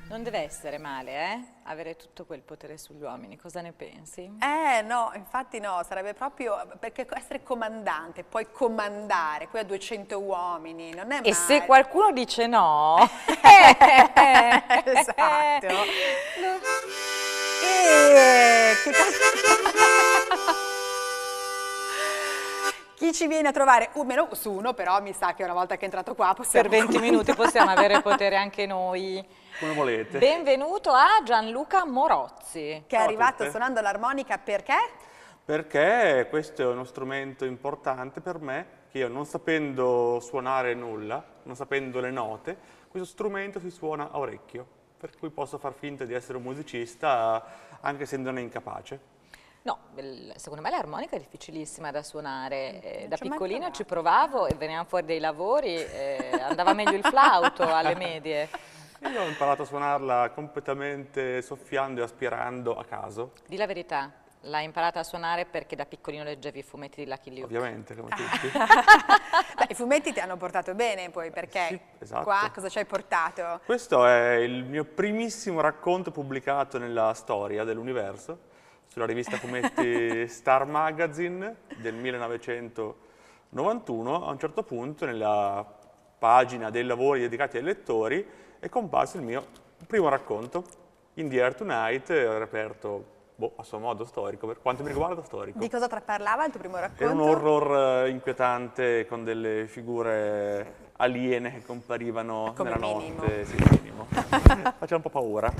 Non deve essere male, avere tutto quel potere sugli uomini. Cosa ne pensi? No, infatti no, sarebbe proprio, perché essere comandante, puoi comandare, poi a 200 uomini, non è male. E se qualcuno dice no... Esatto. Che Chi ci viene a trovare? Meno su uno, però mi sa che una volta che è entrato qua possiamo... Per 20 minuti possiamo avere potere anche noi. Come volete. Benvenuto a Gianluca Morozzi. Che è Ciao a arrivato tutte. suonando l'armonica perché? Perché questo è uno strumento importante per me, che io non sapendo suonare nulla, non sapendo le note, questo strumento si suona a orecchio, per cui posso far finta di essere un musicista anche essendone incapace. No, secondo me l'armonica è difficilissima da suonare. Da ci ho mai piccolina provato. ci provavo e venivano fuori dei lavori, andava meglio il flauto alle medie. Io ho imparato a suonarla completamente soffiando e aspirando a caso, Di la verità, l'hai imparata a suonare perché da piccolino leggevi i fumetti di Lucky Luke. ovviamente, come tutti. Beh, i fumetti ti hanno portato bene poi, perché Sì, esatto. qua cosa ci hai portato? Questo è il mio primissimo racconto pubblicato nella storia dell'universo, sulla rivista fumetti Star Magazine del 1991. A un certo punto, nella pagina dei lavori dedicati ai lettori, è comparso il mio primo racconto, In the Air Tonight, ho reperto, a suo modo storico, per quanto mi riguarda storico. Di cosa parlava il tuo primo racconto? Era un horror inquietante con delle figure aliene che comparivano Come nella minimo. notte. Sì, minimo. Faceva un po' paura.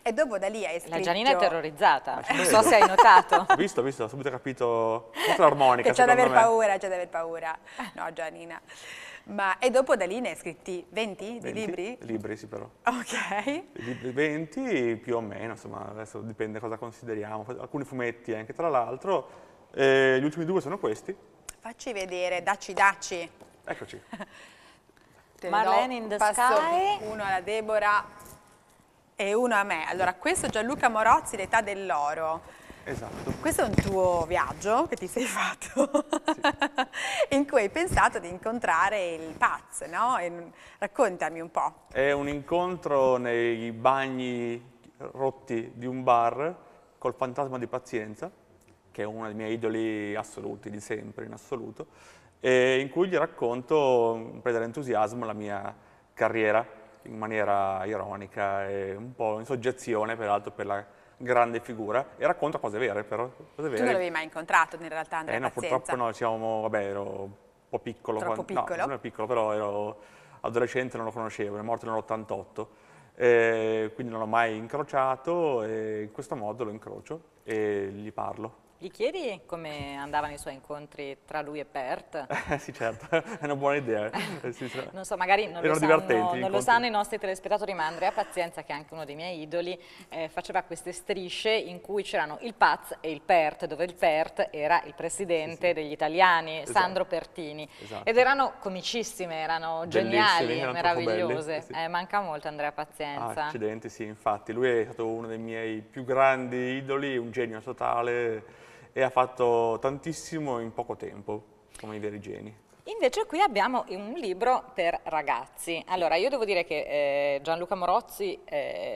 E dopo da lì hai scritto... La Gianina è terrorizzata, ci non credo. so se hai notato. Ho visto, ho subito capito. Forse l'armonica, Che c'è da secondo aver me. paura, c'è da aver paura. No, Gianina. E dopo da lì ne hai scritti 20 di 20 libri? Libri, sì, però. Ok. 20 più o meno, insomma, adesso dipende cosa consideriamo. Alcuni fumetti anche, tra l'altro. Gli ultimi due sono questi. Facci vedere, dacci. Eccoci. Te ne Marlene do, in the passo Sky. uno alla Deborah e uno a me. Allora, questo è Gianluca Morozzi, L'età dell'oro. Esatto. Questo è un tuo viaggio che ti sei fatto, in cui hai pensato di incontrare il Paz, no? Raccontami un po'. È un incontro nei bagni rotti di un bar col fantasma di Pazienza, che è uno dei miei idoli assoluti, di sempre, in assoluto, e in cui gli racconto, presa dall'entusiasmo, la mia carriera in maniera ironica e un po' in soggezione, peraltro, per la grande figura, e racconto cose vere, però. Cose vere. Tu non l'avevi mai incontrato in realtà, Andrea No, Pazienza? purtroppo no, ero un po' piccolo. Troppo piccolo? No, non ero piccolo, però ero adolescente, non lo conoscevo, è morto nell'88, quindi non l'ho mai incrociato e in questo modo lo incrocio e gli parlo. Gli chiedi come andavano i suoi incontri tra lui e Bert? Sì, certo, è una buona idea. Sì, sì. Non so, magari non, Erano divertenti gli non lo incontri. sanno i nostri telespettatori, ma Andrea Pazienza, che è anche uno dei miei idoli, faceva queste strisce in cui c'erano il Paz e il Pert, dove il Pert era il presidente degli italiani, Esatto. Sandro Pertini. Esatto. Ed erano comicissime, erano Bellissimi, geniali, erano troppo meravigliose. belli, sì. Manca molto Andrea Pazienza. Accidenti, sì, infatti. Lui è stato uno dei miei più grandi idoli, un genio totale e ha fatto tantissimo in poco tempo, come i veri geni. Invece qui abbiamo un libro per ragazzi. Allora, io devo dire che Gianluca Morozzi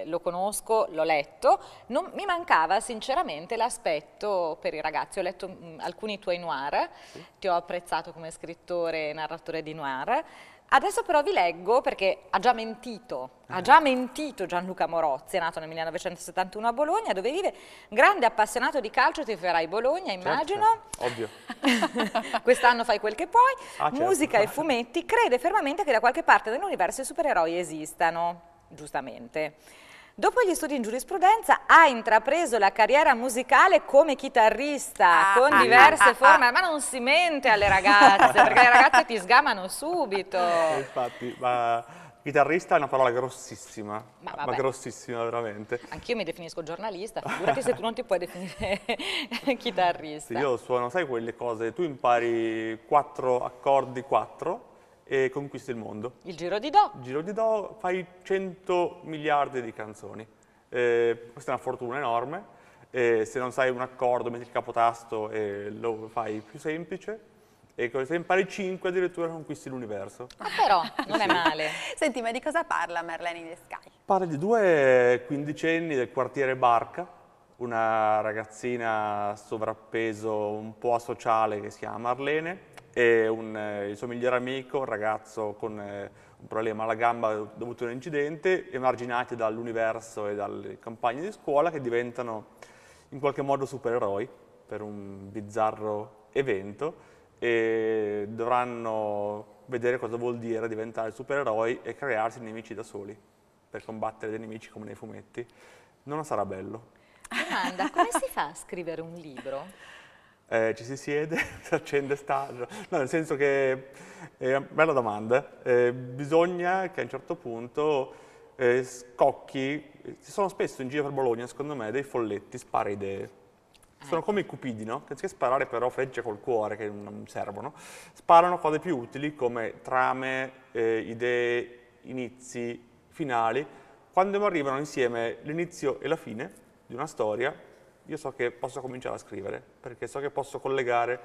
lo conosco, l'ho letto, mi mancava sinceramente l'aspetto per i ragazzi. Ho letto alcuni tuoi noir, Sì. ti ho apprezzato come scrittore e narratore di noir. Adesso però vi leggo, perché ha già mentito Gianluca Morozzi, è nato nel 1971 a Bologna, dove vive, grande appassionato di calcio, tiferai Bologna, immagino. Certo, ovvio. Quest'anno fai quel che puoi, Certo. musica e fumetti, crede fermamente che da qualche parte dell'universo i supereroi esistano, giustamente. Dopo gli studi in giurisprudenza ha intrapreso la carriera musicale come chitarrista con diverse forme, ma non si mente alle ragazze, perché le ragazze ti sgamano subito. Infatti, ma chitarrista è una parola grossissima, Ma ma vabbè. grossissima veramente. Anch'io mi definisco giornalista, figurati se tu non ti puoi definire chitarrista. Sì, io suono, sai quelle cose, tu impari 4 accordi, 4 e conquisti il mondo. Il giro di do. Giro di do, fai 100 miliardi di canzoni. Questa è una fortuna enorme. Se non sai un accordo, metti il capotasto e lo fai più semplice. e se impari 5 addirittura conquisti l'universo. Ma però, non è male. Senti, ma di cosa parla Marlene in the Sky? Parla di due quindicenni del quartiere Barca, una ragazzina sovrappeso un po' asociale che si chiama Marlene e il suo migliore amico, un ragazzo con un problema alla gamba dovuto a un incidente, emarginati dall'universo e dalle compagni di scuola che diventano in qualche modo supereroi per un bizzarro evento e dovranno vedere cosa vuol dire diventare supereroi e crearsi nemici da soli per combattere dei nemici come nei fumetti. Non sarà bello. Domanda, come si fa a scrivere un libro? Ci si siede, si accende stage. No, nel senso che è una bella domanda. Bisogna che a un certo punto scocchi. Ci sono spesso in giro per Bologna, secondo me, dei folletti, spara idee. Sono come i cupidi, no? Che anziché sparare però frecce col cuore, che non servono, sparano cose più utili come trame, idee, inizi, finali. Quando mi arrivano insieme l'inizio e la fine di una storia, io so che posso cominciare a scrivere, perché so che posso collegare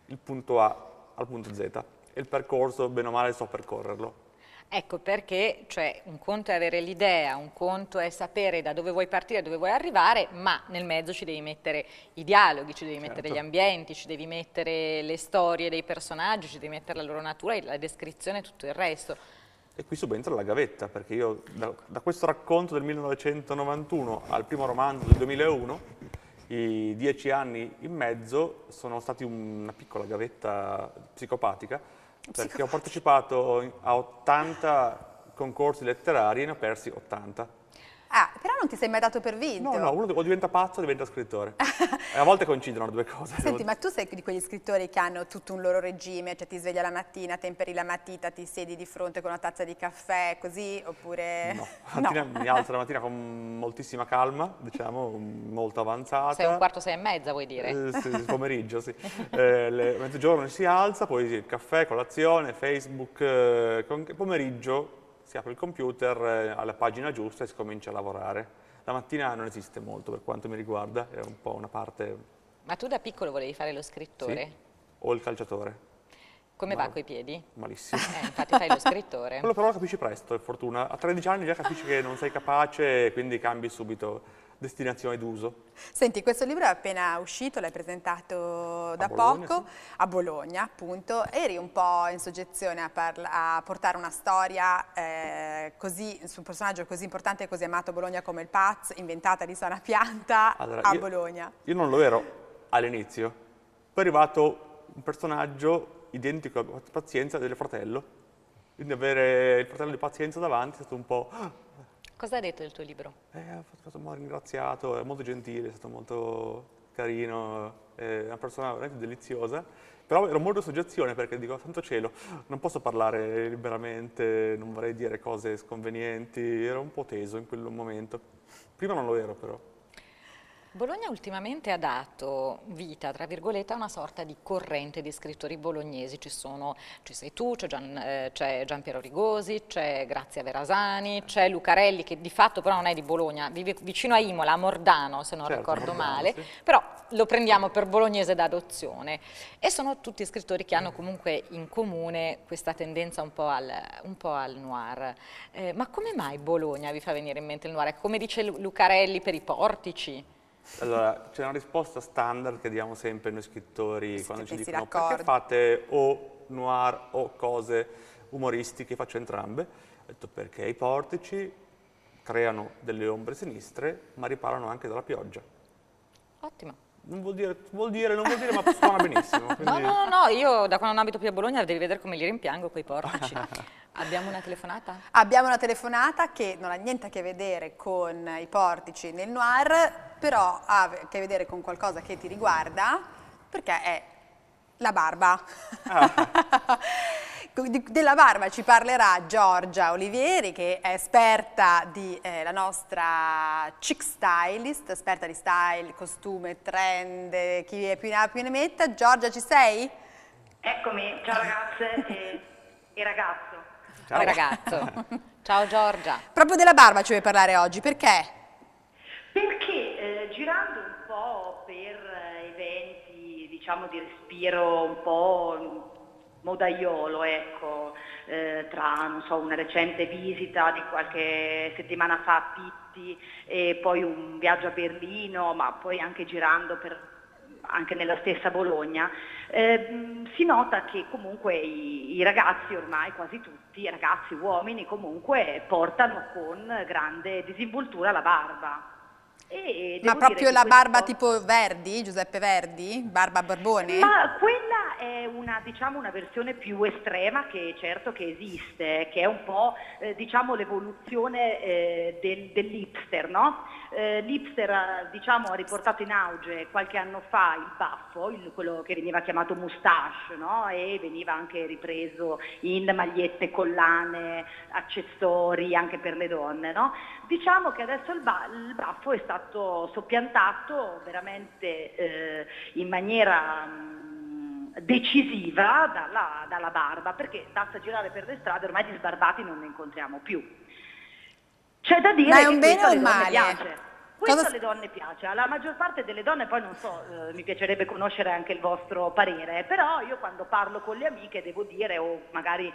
il punto A al punto Z e il percorso, bene o male, so percorrerlo. Ecco perché, cioè, un conto è avere l'idea, un conto è sapere da dove vuoi partire, dove vuoi arrivare, ma nel mezzo ci devi mettere i dialoghi, ci devi mettere gli ambienti, ci devi mettere le storie dei personaggi, ci devi mettere la loro natura, la descrizione e tutto il resto. E qui subentra la gavetta, perché io da questo racconto del 1991 al primo romanzo del 2001, i 10 anni in mezzo sono stati una piccola gavetta psicopatica, perché ho partecipato a 80 concorsi letterari e ne ho persi 80. Ah, però non ti sei mai dato per vinto. No, uno o diventa pazzo o diventa scrittore. E a volte coincidono le due cose. Senti, ma tu sei di quegli scrittori che hanno tutto un loro regime, cioè ti svegli la mattina, temperi la matita, ti siedi di fronte con una tazza di caffè, così, oppure... No, mi alzo la mattina con moltissima calma, diciamo, molto avanzata. Sei un quarto, 6:30, vuoi dire? Sì, pomeriggio, sì. Mezzogiorno si alza, poi il caffè, colazione, Facebook, pomeriggio si apre il computer alla pagina giusta e si comincia a lavorare. La mattina non esiste molto per quanto mi riguarda, è un po' una parte... Ma tu da piccolo volevi fare lo scrittore? Sì, o il calciatore. Come va coi piedi? Malissimo. Infatti fai lo scrittore. Quello però lo capisci presto, è fortuna. A 13 anni già capisci che non sei capace e quindi cambi subito destinazione d'uso. Senti, questo libro è appena uscito, l'hai presentato da Bologna, poco, sì. a Bologna appunto, eri un po' in soggezione a portare una storia su un personaggio così importante e così amato a Bologna come il Paz, inventata di sana pianta, Allora, a Bologna. Io non lo ero all'inizio, poi è arrivato un personaggio identico a Pazienza del fratello, quindi avere il fratello di Pazienza davanti è stato un po'... Cosa ha detto del tuo libro? È stato ringraziato, è molto gentile, è stato molto carino, è una persona veramente deliziosa, però ero molto in soggezione perché dico, santo cielo, non posso parlare liberamente, non vorrei dire cose sconvenienti, ero un po' teso in quel momento. Prima non lo ero però. Bologna ultimamente ha dato vita, tra virgolette, a una sorta di corrente di scrittori bolognesi. Ci sei tu, c'è Giampiero Rigosi, c'è Grazia Verasani, c'è Lucarelli, che di fatto però non è di Bologna, vive vicino a Imola, a Mordano, se non ricordo male, sì. Però lo prendiamo per bolognese d'adozione. E sono tutti scrittori che hanno comunque in comune questa tendenza un po' al noir. Ma come mai Bologna vi fa venire in mente il noir? Come dice Lucarelli, per i portici? Allora, c'è una risposta standard che diamo sempre noi scrittori sì, quando ci dicono d'accordo. Perché fate o noir o cose umoristiche, faccio entrambe. Ho detto perché i portici creano delle ombre sinistre ma riparano anche dalla pioggia. Ottimo. Non vuol dire, ma suona benissimo. Quindi... No, io da quando non abito più a Bologna devi vedere come li rimpiango quei portici. Abbiamo una telefonata? Abbiamo una telefonata che non ha niente a che vedere con i portici nel noir, però ha a che vedere con qualcosa che ti riguarda, perché è la barba. Della barba ci parlerà Giorgia Olivieri, che è esperta la nostra chic stylist, esperta di style, costume, trend, chi è più ne ha più ne metta. Giorgia, ci sei? Eccomi, ciao ragazze e ragazzo. Ciao ragazzo. Ciao Giorgia. Proprio della barba ci vuoi parlare oggi, perché? Perché girando un po' per eventi, diciamo, di respiro un po' modaiolo, ecco, tra, non so, una recente visita di qualche settimana fa a Pitti e poi un viaggio a Berlino, ma poi anche girando anche nella stessa Bologna, si nota che comunque i ragazzi ormai, quasi tutti, ragazzi, uomini comunque, portano con grande disinvoltura la barba. E Ma devo dire proprio che la barba questo- tipo Verdi, Giuseppe Verdi? Barba Barbone? Ma quella è una, diciamo, una versione più estrema che certo che esiste, che è un po' diciamo l'evoluzione dell'hipster, no? L'hipster diciamo, ha riportato in auge qualche anno fa il baffo, quello che veniva chiamato moustache, no? E veniva anche ripreso in magliette, collane, accessori anche per le donne, no? Diciamo che adesso il baffo è stato soppiantato veramente in maniera decisiva dalla barba, perché basta girare per le strade, ormai di sbarbati non ne incontriamo più. C'è da dire Ma è che un bene questo o alle un donne male? piace. Questo Cosa- alle donne piace, alla maggior parte delle donne, poi non so, mi piacerebbe conoscere anche il vostro parere, però io quando parlo con le amiche devo dire, o magari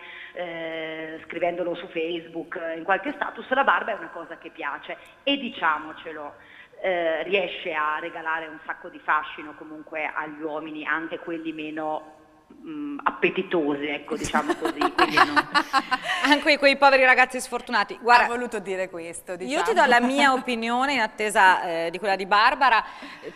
scrivendolo su Facebook, in qualche status, la barba è una cosa che piace e diciamocelo, riesce a regalare un sacco di fascino comunque agli uomini, anche quelli meno appetitosi, ecco, diciamo così. Quindi no. Anche quei poveri ragazzi sfortunati. Ha Guarda, voluto dire questo, diciamo. io ti do la mia opinione in attesa di quella di Barbara.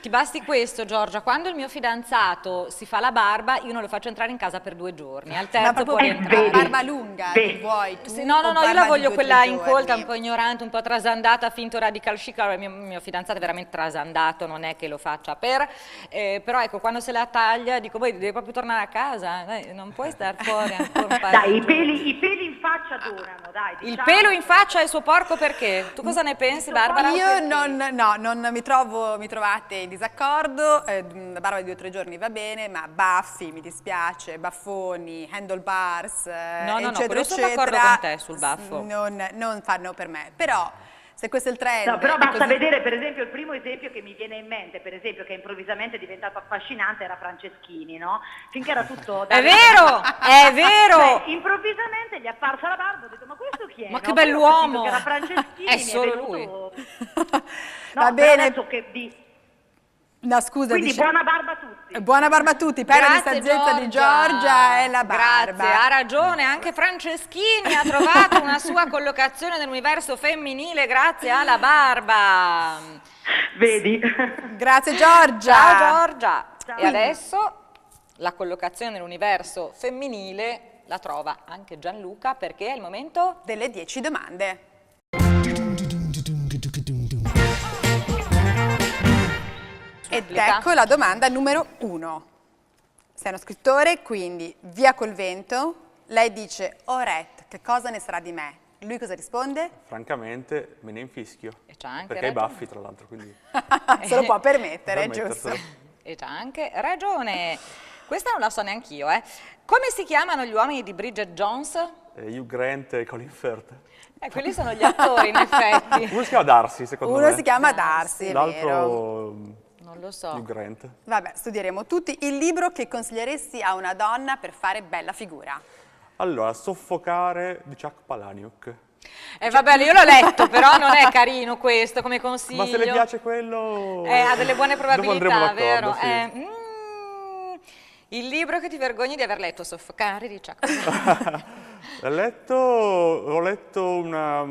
Ti basti questo, Giorgia, quando il mio fidanzato si fa la barba, io non lo faccio entrare in casa per 2 giorni, al Ma terzo proprio può rientrare. vedi. barba lunga, Vedi. che vuoi tu? Sì, no, o io la barba di voglio 2 o 3 quella incolta, giorni? un po' ignorante, un po' trasandata, finto radical chic. Allora, il mio fidanzato è veramente trasandato, non è che lo faccia però ecco, quando se la taglia dico, poi devi proprio tornare a casa, dai, non puoi star fuori ancora un paio Dai, di giorni. i peli in faccia donano, dai. Il diciamo. pelo in faccia è il suo porco perché? Tu cosa ne pensi, Barbara? Io non mi trovate in disaccordo, la barba di 2 o 3 giorni va bene, ma baffi, mi dispiace, baffoni, handlebars, No, eccetera, quello sono d'accordo eccetera, con te sul baffo. non fanno per me. Però, se questo è il trend... No, però e basta così- vedere, per esempio, il primo esempio che mi viene in mente, per esempio, che improvvisamente è diventato affascinante, era Franceschini, no? Finché era tutto... È vero, è vero! Cioè, improvvisamente gli è apparsa la barba, ho detto, ma questo chi è? Ma che No, poi ho bell'uomo! capito che era Franceschini, È mi solo venuto- Va No, però bene. adesso No, scusa, Quindi dice- buona barba a tutti. Buona barba a tutti, per la Grazie, saggezza di Giorgia è la barba. Grazie, ha ragione, anche Franceschini ha trovato una sua collocazione nell'universo femminile grazie alla barba. Vedi? Grazie Giorgia. Ciao Giorgia. Ciao. E adesso la collocazione nell'universo femminile la trova anche Gianluca perché è il momento... Delle 10 domande. Ed Supplica. ecco la domanda numero 1. Sei uno scrittore, quindi via col vento. Lei dice, Oret, che cosa ne sarà di me? Lui cosa risponde? Francamente me ne infischio. E c'ha anche Perché hai ragione. baffi, tra l'altro, quindi... Se lo può permettere, permetterselo. giusto? E c'ha anche ragione. Questa non la so neanch'io, eh. Come si chiamano gli uomini di Bridget Jones? Hugh Grant e Colin Firth. Quelli sono gli attori, in effetti. Uno si chiama Darcy, secondo me. Uno si chiama Darcy, è vero. L'altro Non lo so. Hugh Grant. Vabbè, studieremo tutti. Il libro che consiglieresti a una donna per fare bella figura? Allora, Soffocare di Chuck Palahniuk. Vabbè, io l'ho letto, però non è carino questo come consiglio. Ma se le piace quello... Ha delle buone dopo andremo probabilità, d'accordo, vero? sì. Il libro che ti vergogni di aver letto, Soffocare di Chuck Palahniuk. Ho letto una...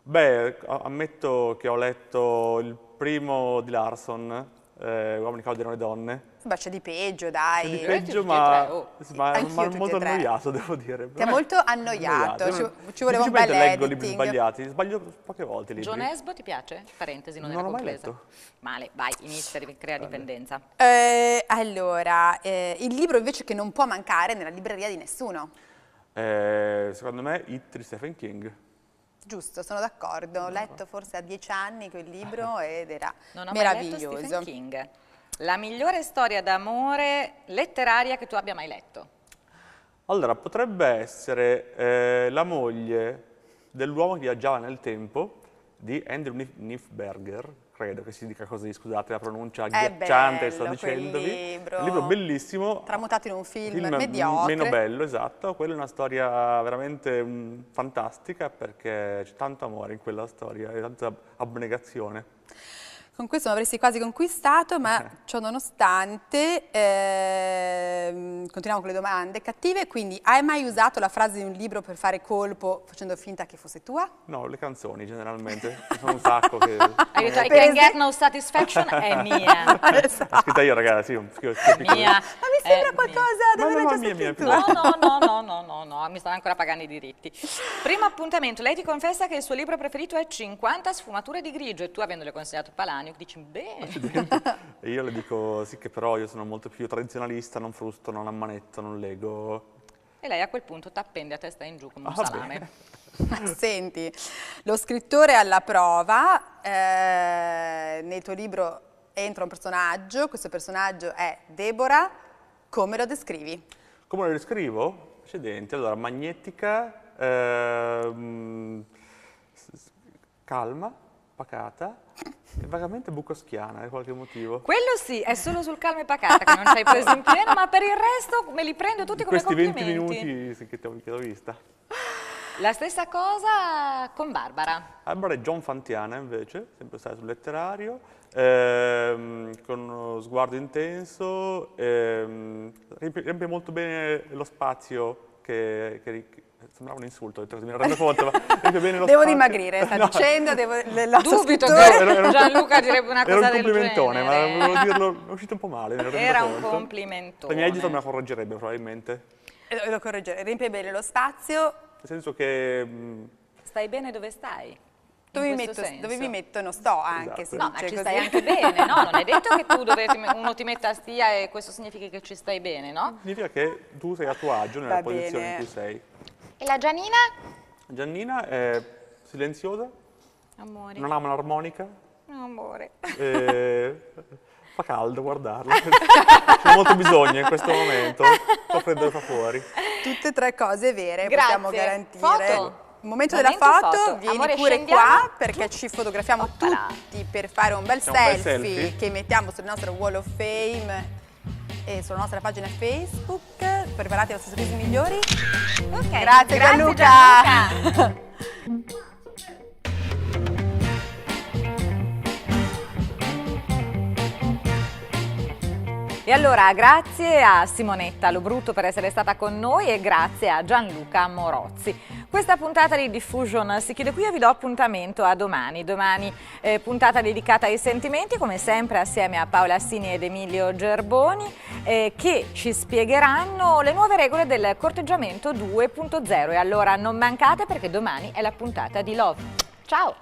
Beh, ammetto che ho letto il primo di Larson, Uomini che odiano le donne. Beh, c'è di peggio, dai. Di tutti peggio, e ma, tre, oh. Anch'io ma tutti e molto tre. annoiato, devo dire. Ti ha molto annoiato, ci voleva un bel Difficilmente leggo libri editing. sbagliati, sbaglio poche volte i libri. John Esbo ti piace? Parentesi, non Non era l'ho mai compresa. letto. Male, vai, inizia, crea dipendenza. Allora, il libro invece che non può mancare nella libreria di nessuno. Secondo me, It di Stephen King. Giusto, sono d'accordo. Ho letto forse a 10 anni quel libro ed era Non ho mai letto meraviglioso. Stephen King. La migliore storia d'amore letteraria che tu abbia mai letto? Allora, potrebbe essere la moglie dell'uomo che viaggiava nel tempo di Andrew Nifberger, credo che si dica così, scusate la pronuncia agghiacciante che sto bello dicendovi. quel libro. È un libro bellissimo. Tramutato in un film mediocre. Meno bello, esatto. Quella è una storia veramente fantastica perché c'è tanto amore in quella storia e tanta abnegazione. Con questo mi avresti quasi conquistato, ma ciò nonostante continuiamo con le domande cattive. Quindi, hai mai usato la frase di un libro per fare colpo facendo finta che fosse tua? No, le canzoni generalmente, ci sono un sacco che... I can get no satisfaction è mia. L'ho scritta io, ragazzi, io Mia. Ma mi sembra qualcosa di averla già mia, sentito. No, mi stanno ancora pagando i diritti. Primo appuntamento, lei ti confessa che il suo libro preferito è 50 sfumature di grigio e tu, avendole consigliato Palanio, dici bene. E io le dico sì, che però io sono molto più tradizionalista, non frusto, non ammanetto, non leggo. E lei a quel punto t'appende a testa in giù come un salame. Senti, lo scrittore alla prova, nel tuo libro entra un personaggio, questo personaggio è Deborah, come lo descrivi? Come lo descrivo? Accidenti, allora, magnetica, calma, pacata e vagamente bucoschiana per qualche motivo. Quello sì, è solo sul calma e pacata che non ci hai preso in pieno, ma per il resto me li prendo tutti come Questi complimenti. 20 minuti sì, che ti ho vista. La stessa cosa con Barbara. Barbara è John Fantiana invece, sempre stato sul letterario, con uno sguardo intenso, riempie molto bene lo spazio che sembrava un insulto, mi rendo conto, ma riempie bene lo Devo spazio. dimagrire, sta dicendo, Dubito scrittore. che Gianluca direbbe una cosa del genere. Era un complimentone, ma volevo dirlo, è uscito un po' male, me ne rendo Era un conto. complimentone. La mia editor me la correggerebbe probabilmente, Lo correggerei, riempie bene lo spazio. nel senso che... Stai bene dove stai? Dove In mi, questo metto, senso. dove mi metto non sto anche, Esatto. si No, ma dice ci così. stai anche bene, no? Non è detto che tu uno ti metta a stia e questo significa che ci stai bene, no? significa che tu sei a tuo agio nella Va posizione bene. in cui sei. E la Gianina? Giannina è silenziosa, Amore. non ama l'armonica, Amore. fa caldo guardarla, c'è molto bisogno in questo momento, fa freddo e fa fuori. Tutte e tre cose vere, Grazie. possiamo garantire. Foto. Il momento della foto, vieni Amore, pure scendiamo. qua perché ci fotografiamo Oppala. tutti per fare un bel Facciamo un bel selfie, selfie. che mettiamo sulla nostra Wall of Fame e sulla nostra pagina Facebook. Preparati ai vostri sorrisi migliori. Ok, Grazie Gianluca. Gianluca. E allora grazie a Simonetta Lobrutto per essere stata con noi e grazie a Gianluca Morozzi. Questa puntata di Diffusion si chiude qui, io vi do appuntamento a domani. Domani puntata dedicata ai sentimenti, come sempre assieme a Paola Assini ed Emilio Gerboni, che ci spiegheranno le nuove regole del corteggiamento 2.0. E allora non mancate perché domani è la puntata di Love. Ciao!